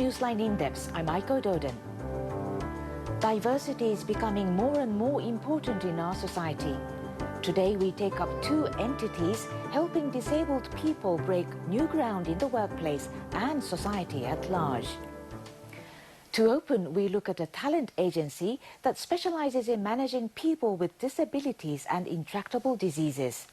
Newsline In-Depth, I'm Aiko Doden. Diversity is becoming more and more important in our society. Today we take up two entities helping disabled people break new ground in the workplace and society at large. To open, we look at a talent agency that specializes in managing people with disabilities and intractable diseases.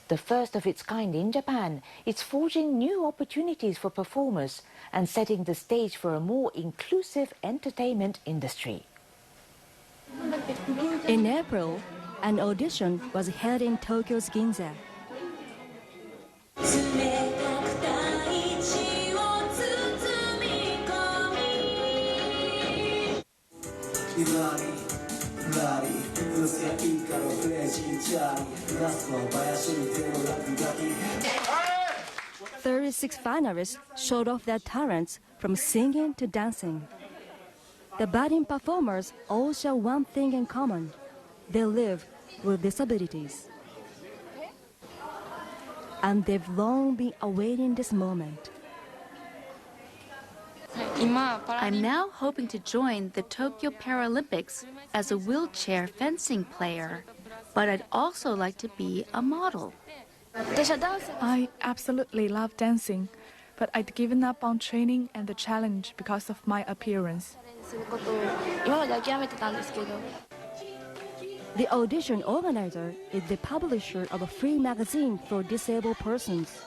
The first of its kind in Japan, it's forging new opportunities for performers and setting the stage for a more inclusive entertainment industry. In April, an audition was held in Tokyo's Ginza. "36 finalists showed off their talents from singing to dancing. The budding performers all share one thing in common: they live with disabilities. And they've long been awaiting this moment. I'm now hoping to join the Tokyo Paralympics as a wheelchair fencing player, but I'd also like to be a model. I absolutely love dancing, but I'd given up on training and the challenge because of my appearance." The audition organizer is the publisher of a free magazine for disabled persons.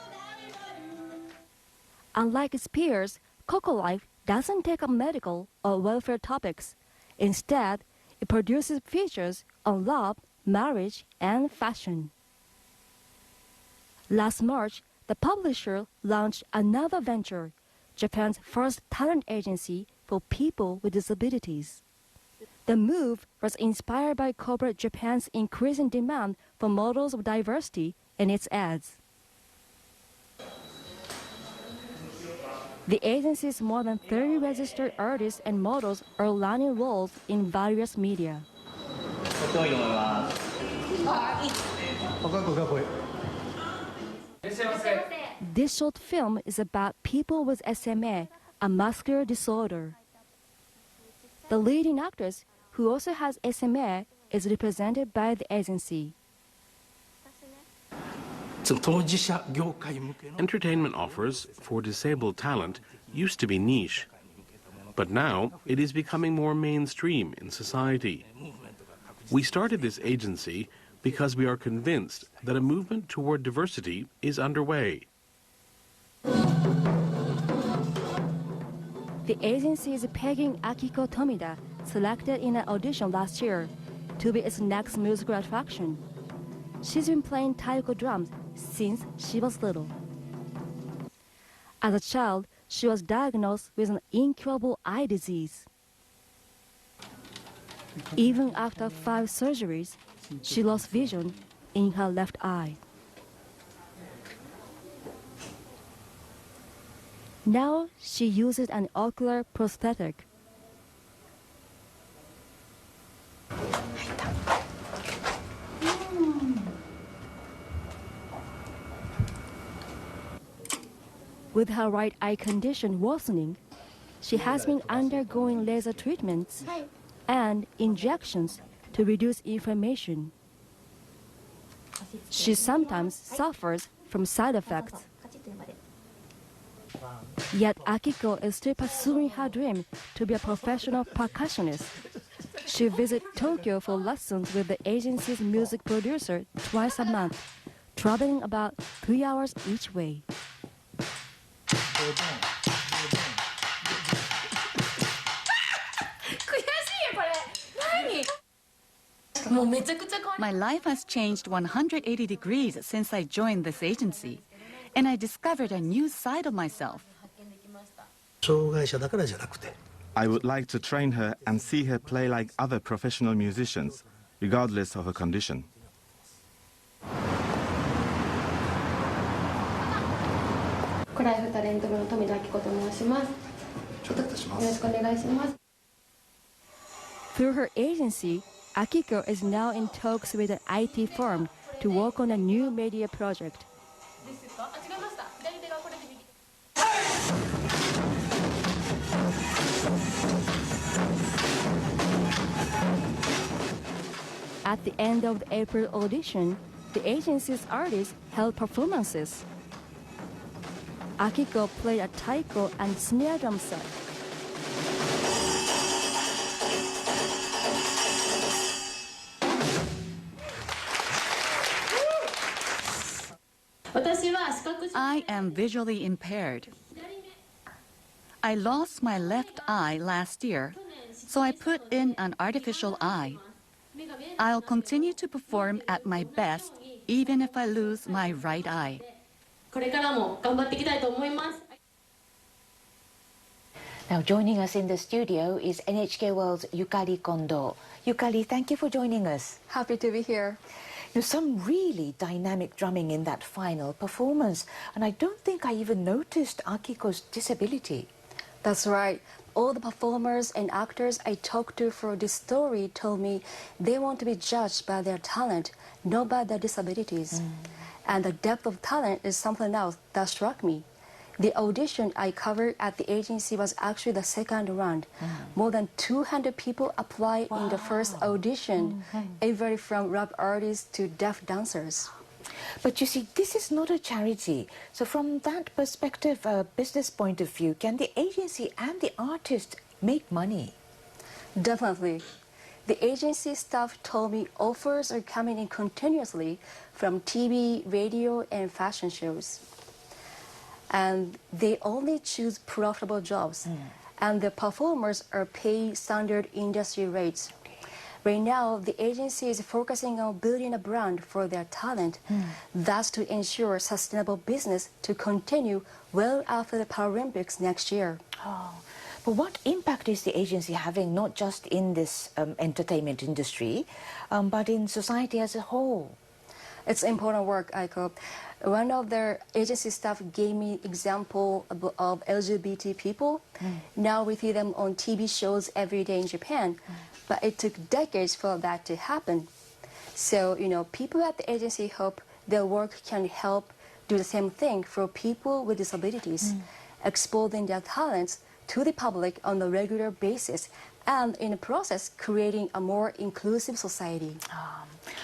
Unlike its peers, Coco Life doesn't take up medical or welfare topics. Instead, it produces features on love, marriage, and fashion. Last March, the publisher launched another venture, Japan's first talent agency for people with disabilities. The move was inspired by corporate Japan's increasing demand for models of diversity in its ads. The agency's more than 30 registered artists and models are learning roles in various media. This short film is about people with SMA, a muscular disorder. The leading actress, who also has SMA, is represented by the agency. Entertainment offers for disabled talent used to be niche, but now it is becoming more mainstream in society. We started this agency because we are convinced that a movement toward diversity is underway. The agency is pegging Akiko Tomida, selected in an audition last year, to be its next musical attraction. She's been playing taiko drums since she was little. As a child, she was diagnosed with an incurable eye disease. Even after 5 surgeries, she lost vision in her left eye. Now she uses an ocular prosthetic. With her right eye condition worsening, she has been undergoing laser treatments and injections to reduce inflammation. She sometimes suffers from side effects. Yet Akiko is still pursuing her dream to be a professional percussionist. She visits Tokyo for lessons with the agency's music producer twice a month, traveling about 3 hours each way. My life has changed 180 degrees since I joined this agency, and I discovered a new side of myself. I would like to train her and see her play like other professional musicians, regardless of her condition. Through her agency, Akiko is now in talks with an IT firm to work on a new media project. At the end of the April audition, the agency's artists held performances. Akiko played a taiko and snare drum set. I am visually impaired. I lost my left eye last year, so I put in an artificial eye. I'll continue to perform at my best even if I lose my right eye. Now joining us in the studio is NHK World's Yukari Kondo. Yukari, thank you for joining us. Happy to be here. There's some really dynamic drumming in that final performance, and I don't think I even noticed Akiko's disability. That's right. All the performers and actors I talked to for this story told me they want to be judged by their talent, not by their disabilities. And the depth of talent is something else that struck me. The audition I covered at the agency was actually the second round. More than 200 people applied in the first audition, everybody from rap artists to deaf dancers. But you see, this is not a charity. So from that perspective, business point of view, can the agency and the artist make money? Definitely. The agency staff told me offers are coming in continuously from TV, radio, and fashion shows. And they only choose profitable jobs. And the performers are paid standard industry rates. Right now, the agency is focusing on building a brand for their talent. That's to ensure sustainable business to continue well after the Paralympics next year. But what impact is the agency having, not just in this entertainment industry, but in society as a whole? It's important work, Aiko. One of their agency staff gave me example of LGBT people. Now we see them on TV shows every day in Japan, but it took decades for that to happen. So, people at the agency hope their work can help do the same thing for people with disabilities, exposing their talents to the public on a regular basis, and in the process, creating a more inclusive society.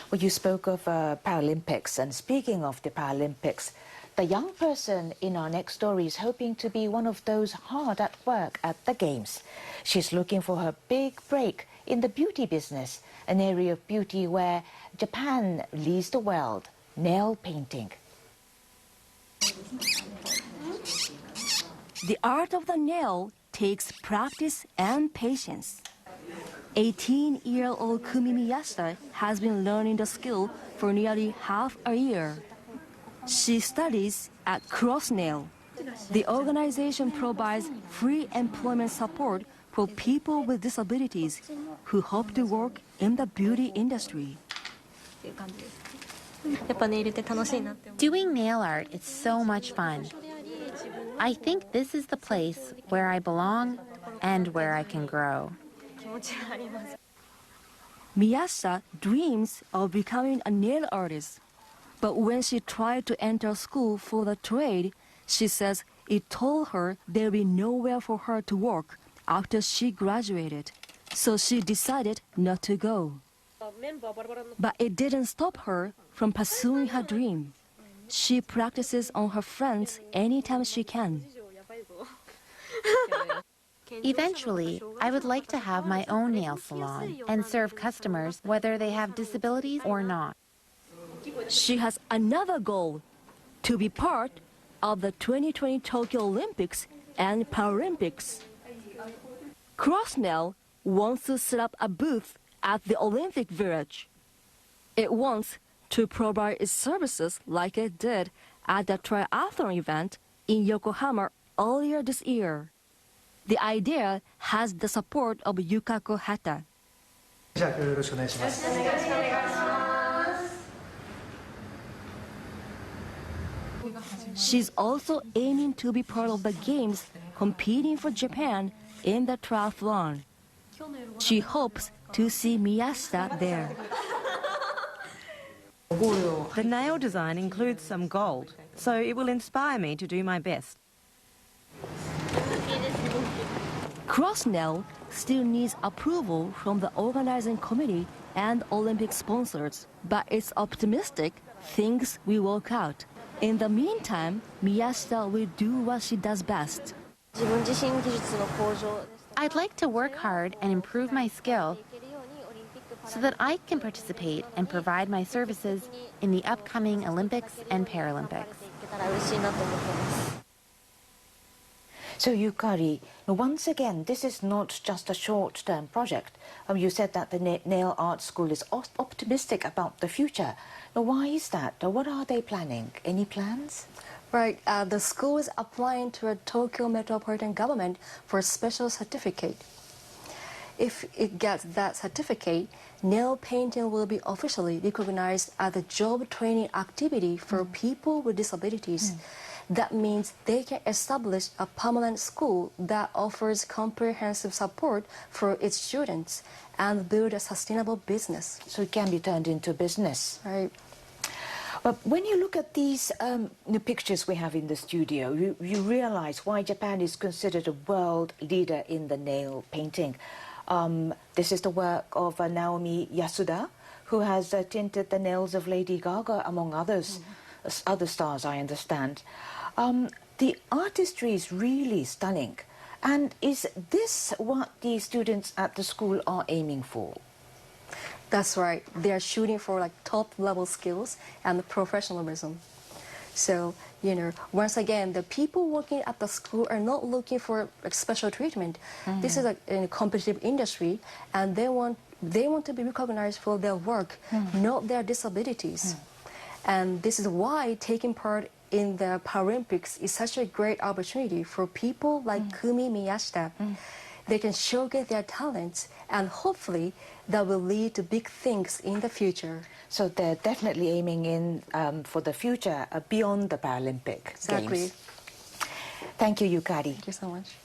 Well, you spoke of Paralympics, and speaking of the Paralympics, the young person in our next story is hoping to be one of those hard at work at the Games. She's looking for her big break in the beauty business, an area of beauty where Japan leads the world, nail painting. The art of the nail takes practice and patience. 18-year-old Kumi Miyashita has been learning the skill for nearly half a year. She studies at Crossnail. The organization provides free employment support for people with disabilities who hope to work in the beauty industry. Doing nail art is so much fun. I think this is the place where I belong and where I can grow. Miyashita dreams of becoming a nail artist, but when she tried to enter school for the trade, she says it told her there would be nowhere for her to work after she graduated. So she decided not to go. But it didn't stop her from pursuing her dream. She practices on her friends anytime she can. Eventually, I would like to have my own nail salon and serve customers whether they have disabilities or not. She has another goal, to be part of the 2020 Tokyo Olympics and Paralympics. Crossnail wants to set up a booth at the Olympic Village. It wants to provide its services like it did at the triathlon event in Yokohama earlier this year. The idea has the support of Yukako Hata. She's also aiming to be part of the games competing for Japan in the triathlon. She hopes to see Miyashita there. The nail design includes some gold, so it will inspire me to do my best. Crossnail still needs approval from the organizing committee and Olympic sponsors, but it's optimistic things will work out. In the meantime, Miyashita will do what she does best. I'd like to work hard and improve my skill so that I can participate and provide my services in the upcoming Olympics and Paralympics. So Yukari, once again, this is not just a short-term project. You said that the nail art school is optimistic about the future. Now, why is that? What are they planning? Any plans? Right, the school is applying to a Tokyo metropolitan government for a special certificate. If it gets that certificate, nail painting will be officially recognized as a job training activity for people with disabilities. That means they can establish a permanent school that offers comprehensive support for its students and build a sustainable business. So it can be turned into business. Right. But when you look at these the pictures we have in the studio, you realize why Japan is considered a world leader in the nail painting. This is the work of Naomi Yasuda, who has tinted the nails of Lady Gaga, among others, other stars, I understand. The artistry is really stunning. And is this what the students at the school are aiming for? That's right. They are shooting for like top-level skills and professionalism. So, once again, the people working at the school are not looking for like special treatment. This is a competitive industry, and they want to be recognized for their work, not their disabilities. And this is why taking part in the Paralympics is such a great opportunity for people like Kumi Miyashita. They can showcase their talents, and hopefully that will lead to big things in the future. So they're definitely aiming in for the future beyond the Paralympic Exactly. Games. Thank you, Yukari. Thank you so much.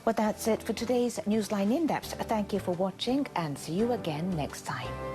Well, that's it for today's Newsline In-Depth. Thank you for watching and see you again next time.